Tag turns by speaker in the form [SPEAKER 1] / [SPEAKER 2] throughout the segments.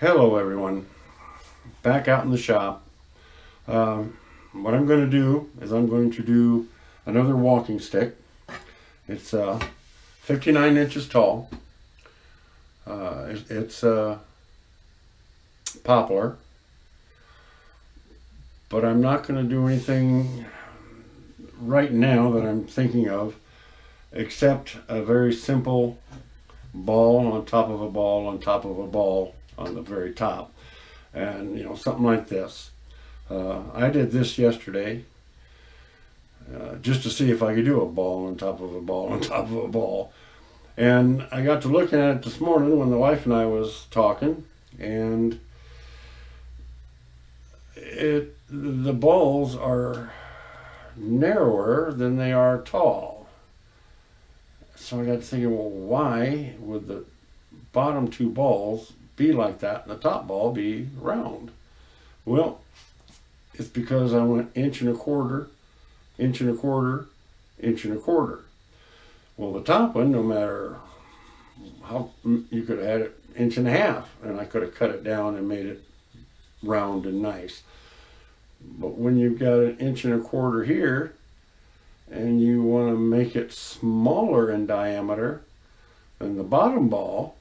[SPEAKER 1] Hello everyone, back out in the shop. What I'm going to do is I'm going to do another walking stick. It's 59 inches tall. It's poplar, but I'm not going to do anything right now that I'm thinking of except a very simple ball on top of a ball on top of a ball on the very top, and something like this. I did this yesterday just to see if I could do a ball on top of a ball on top of a ball, and I got to looking at it this morning when the wife and I was talking, and the balls are narrower than they are tall. So I got to thinking, well, why would the bottom two balls be like that and the top ball be round? Well, it's because I went inch and a quarter, inch and a quarter, inch and a quarter. Well, the top one, no matter how, you could have had it inch and a half, and I could have cut it down and made it round and nice. But when you've got an inch and a quarter here, and you want to make it smaller in diameter than the bottom ball,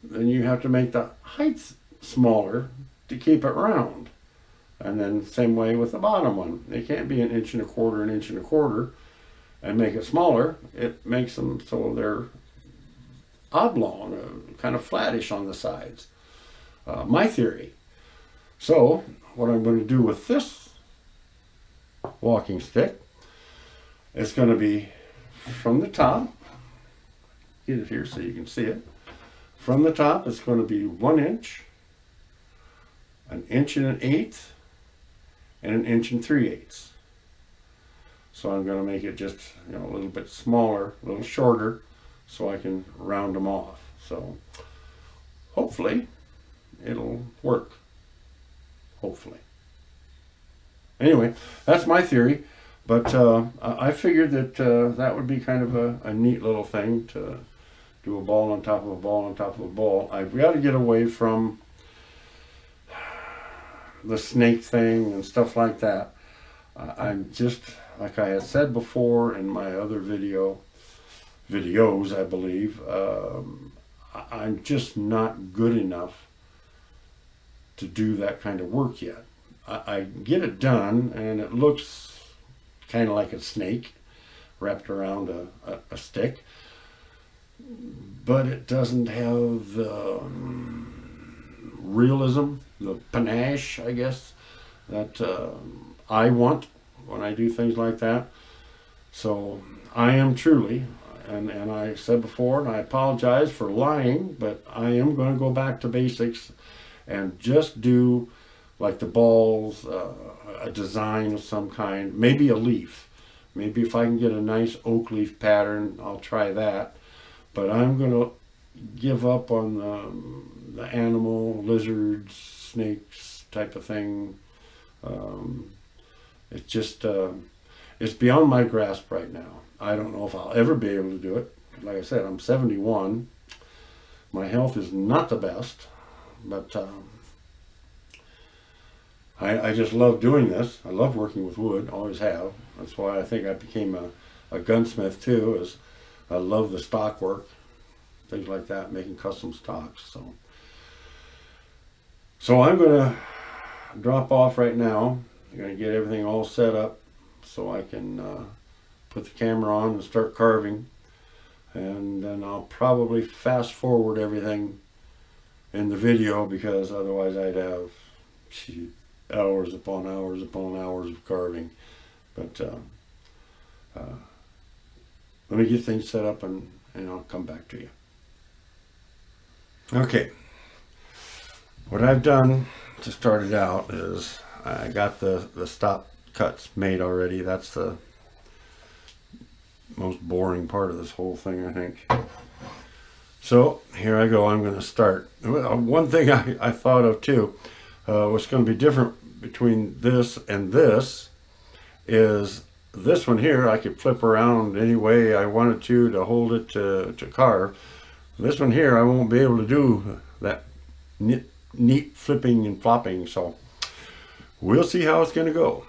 [SPEAKER 1] then you have to make the height smaller to keep it round. And then same way with the bottom one. They can't be an inch and a quarter, an inch and a quarter, and make it smaller. It makes them so they're oblong, kind of flattish on the sides. My theory. So what I'm going to do with this walking stick, it's going to be from the top. Get it here so you can see it. From the top, it's going to be 1 inch, an inch and an eighth, and an inch and 3/8. So I'm going to make it just a little bit smaller, a little shorter, so I can round them off. So hopefully it'll work. Hopefully. Anyway, that's my theory. But I figured that that would be kind of a neat little thing to do, a ball on top of a ball on top of a ball. I've got to get away from the snake thing and stuff like that. I'm just, like I had said before in my other videos, I believe, I'm just not good enough to do that kind of work yet. I get it done and it looks kind of like a snake wrapped around a stick, but it doesn't have the realism, the panache, I guess, that I want when I do things like that. So I am truly, and I said before, and I apologize for lying, but I am going to go back to basics and just do like the balls, a design of some kind, maybe a leaf. Maybe if I can get a nice oak leaf pattern, I'll try that. But I'm going to give up on the animal, lizards, snakes type of thing. It's just, it's beyond my grasp right now. I don't know if I'll ever be able to do it. Like I said, I'm 71. My health is not the best, but I just love doing this. I love working with wood, always have. That's why I think I became a gunsmith too, is I love the stock work, things like that, making custom stocks. So I'm going to drop off right now. I'm going to get everything all set up so I can put the camera on and start carving. And then I'll probably fast forward everything in the video, because otherwise I'd have hours upon hours upon hours of carving. But let me get things set up and I'll come back to you. Okay, what I've done to start it out is I got the stop cuts made already. That's the most boring part of this whole thing, I think. So here I go. I'm going to start. One thing I thought of too, what's going to be different between this and this is this one here I could flip around any way I wanted to hold it to carve. This one here I won't be able to do that neat flipping and flopping. So we'll see how it's going to go.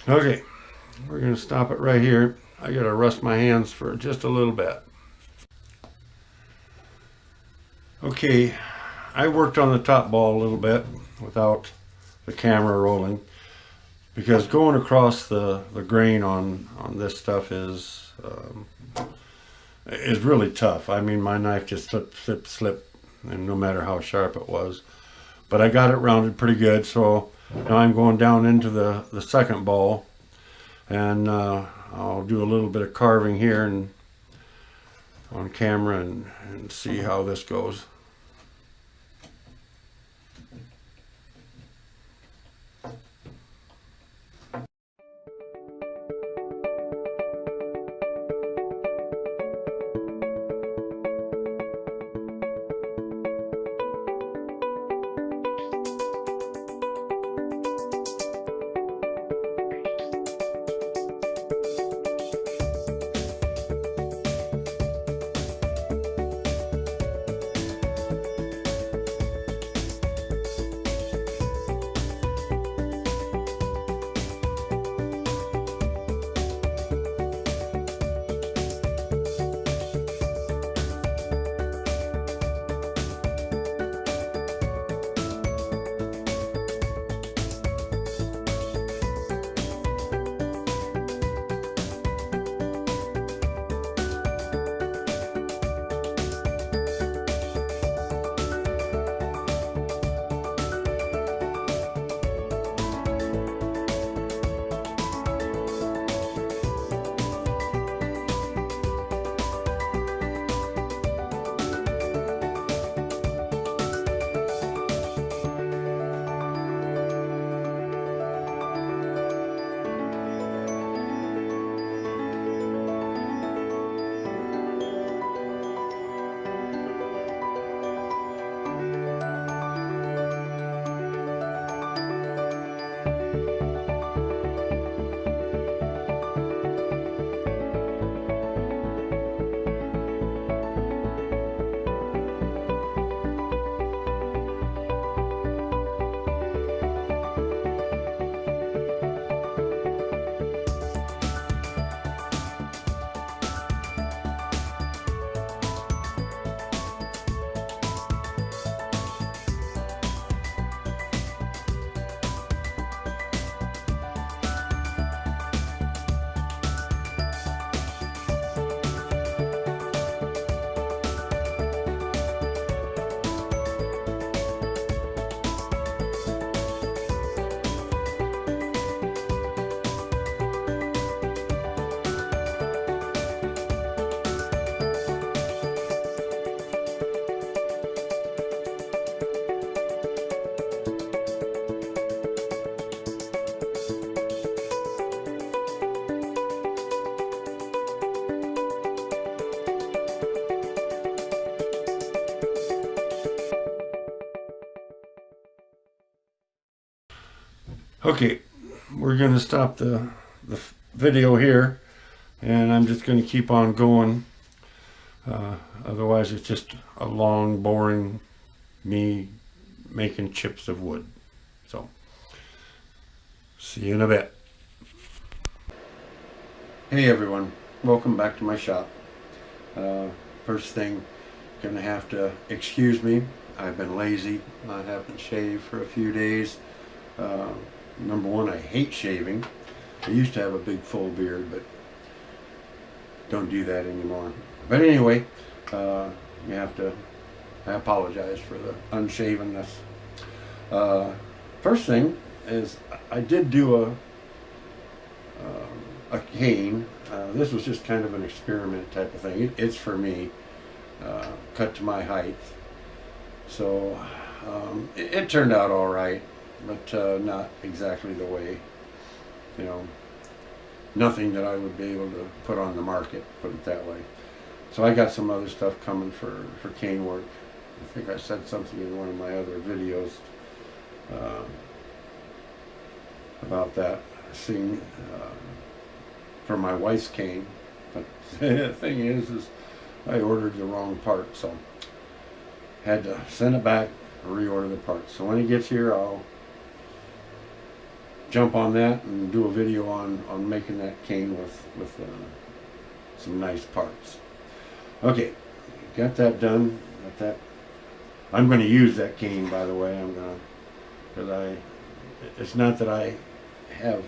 [SPEAKER 1] Okay, we're going to stop it right here. I got to rest my hands for just a little bit. Okay, I worked on the top ball a little bit without the camera rolling because going across the grain on this stuff is really tough. I mean, my knife just slip, and no matter how sharp it was. But I got it rounded pretty good, so now I'm going down into the second ball, and I'll do a little bit of carving here and on camera and see how this goes. Okay, we're going to stop the video here, and I'm just going to keep on going. Otherwise, it's just a long, boring me making chips of wood. So, see you in a bit. Hey everyone, welcome back to my shop. First thing, gonna have to excuse me. I've been lazy. I haven't shaved for a few days. Number one, I hate shaving. I used to have a big full beard, but don't do that anymore. But anyway, I apologize for the unshavenness. First thing is I did do a cane. This was just kind of an experiment type of thing. It's for me, cut to my height. So it turned out all right, but not exactly the way, nothing that I would be able to put on the market, put it that way. So I got some other stuff coming for cane work. I think I said something in one of my other videos about that, seeing for my wife's cane. But the thing is I ordered the wrong part, so had to send it back, reorder the parts. So when it gets here, I'll jump on that and do a video on making that cane with some nice parts. Okay, got that done. Got that. I'm going to use that cane, by the way. It's not that I have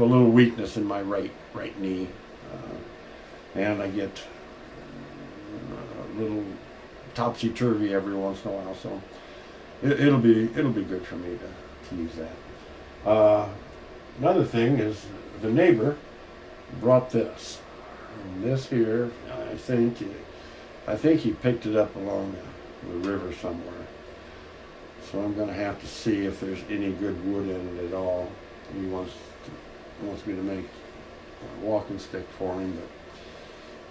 [SPEAKER 1] a little weakness in my right knee, and I get a little topsy-turvy every once in a while, so it'll be good for me to use that. Another thing is the neighbor brought this. And this here, I think he picked it up along the river somewhere. So I'm going to have to see if there's any good wood in it at all. He wants me to make a walking stick for him,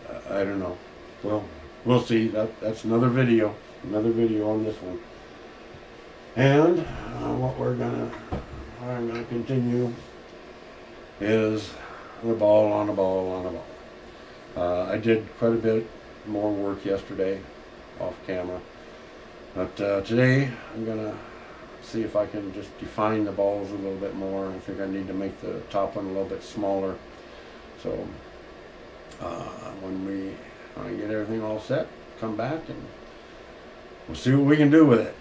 [SPEAKER 1] but I don't know. Well, we'll see. That's another video on this one. And what I'm gonna continue is the ball on a ball on a ball. I did quite a bit more work yesterday off camera, but today I'm gonna see if I can just define the balls a little bit more. I think I need to make the top one a little bit smaller. So when I get everything all set, come back and we'll see what we can do with it.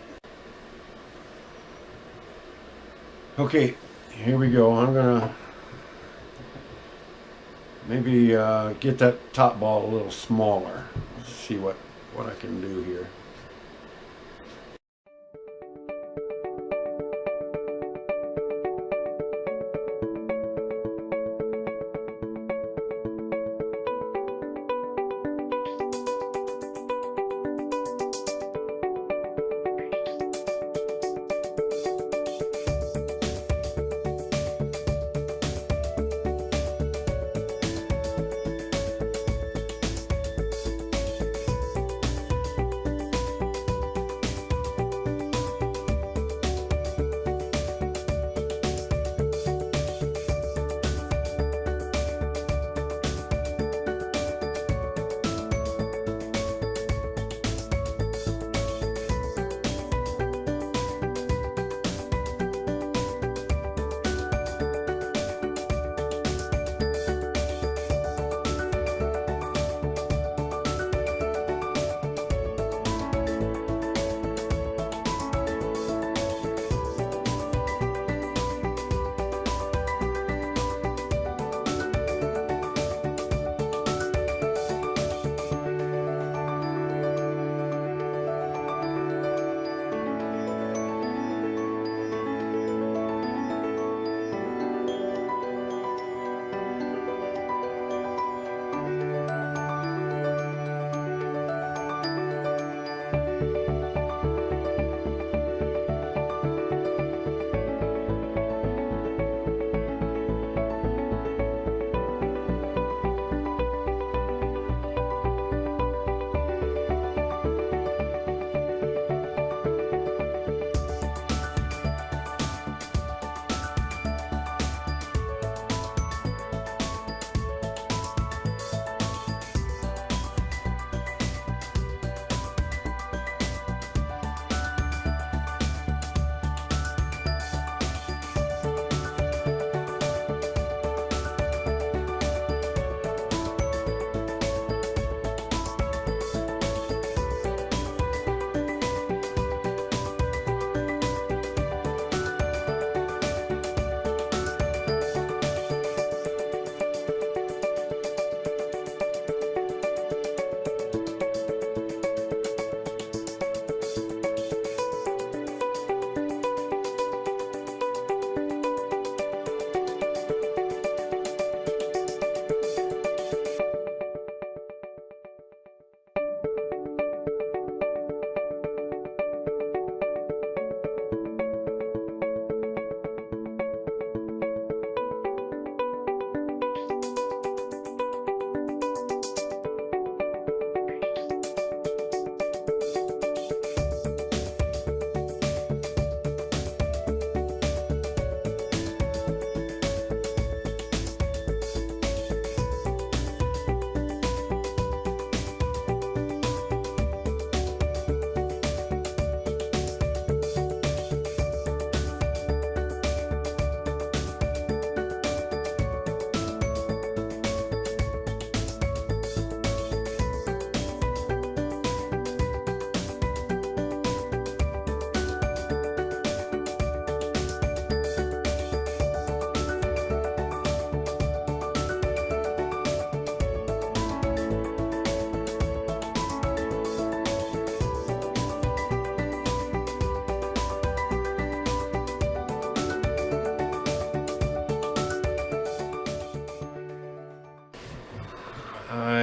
[SPEAKER 1] Okay, here we go. I'm gonna maybe get that top ball a little smaller. Let's see what I can do here.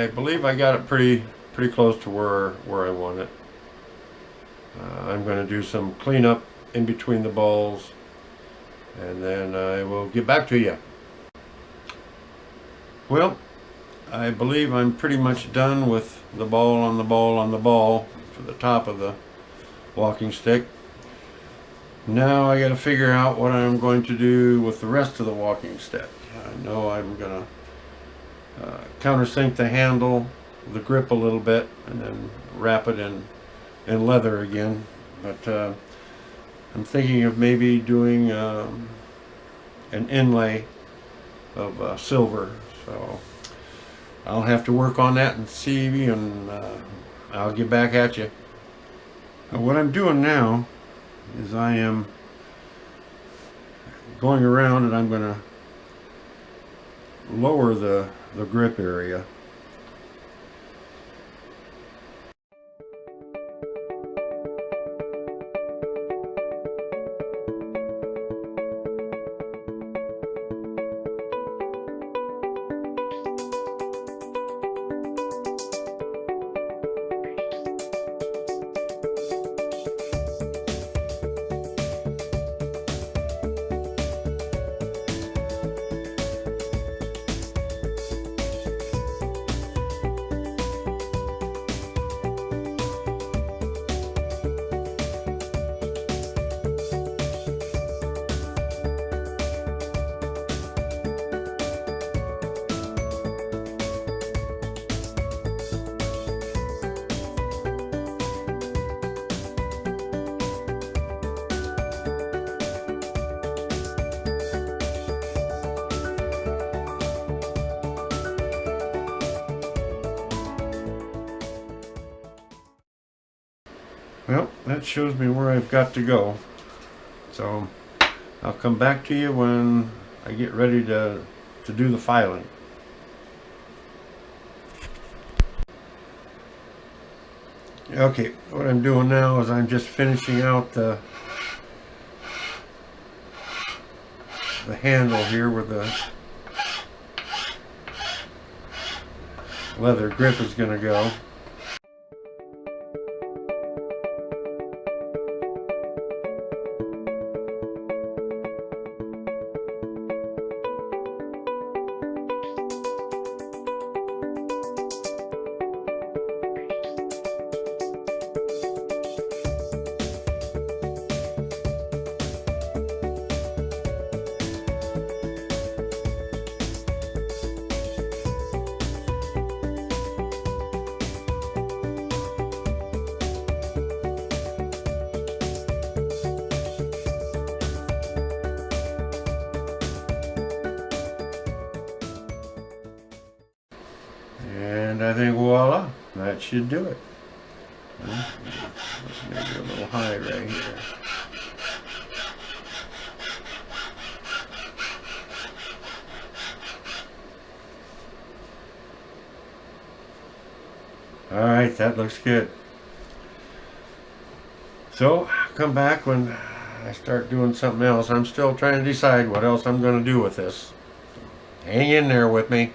[SPEAKER 1] I believe I got it pretty close to where I want it. I'm going to do some cleanup in between the balls, and then I will get back to you. Well, I believe I'm pretty much done with the ball on the ball on the ball for the top of the walking stick. Now I got to figure out what I'm going to do with the rest of the walking stick. I know I'm going to countersink the handle, the grip a little bit, and then wrap it in leather again. But I'm thinking of maybe doing an inlay of silver. So I'll have to work on that and see, and I'll get back at you. What I'm doing now is I am going around, and I'm going to lower the grip area. Well, that shows me where I've got to go. So I'll come back to you when I get ready to do the filing. Okay, what I'm doing now is I'm just finishing out the handle here where the leather grip is going to go. And I think voila, that should do it. Maybe a little high right here. Alright, that looks good. So, come back when I start doing something else. I'm still trying to decide what else I'm going to do with this. Hang in there with me.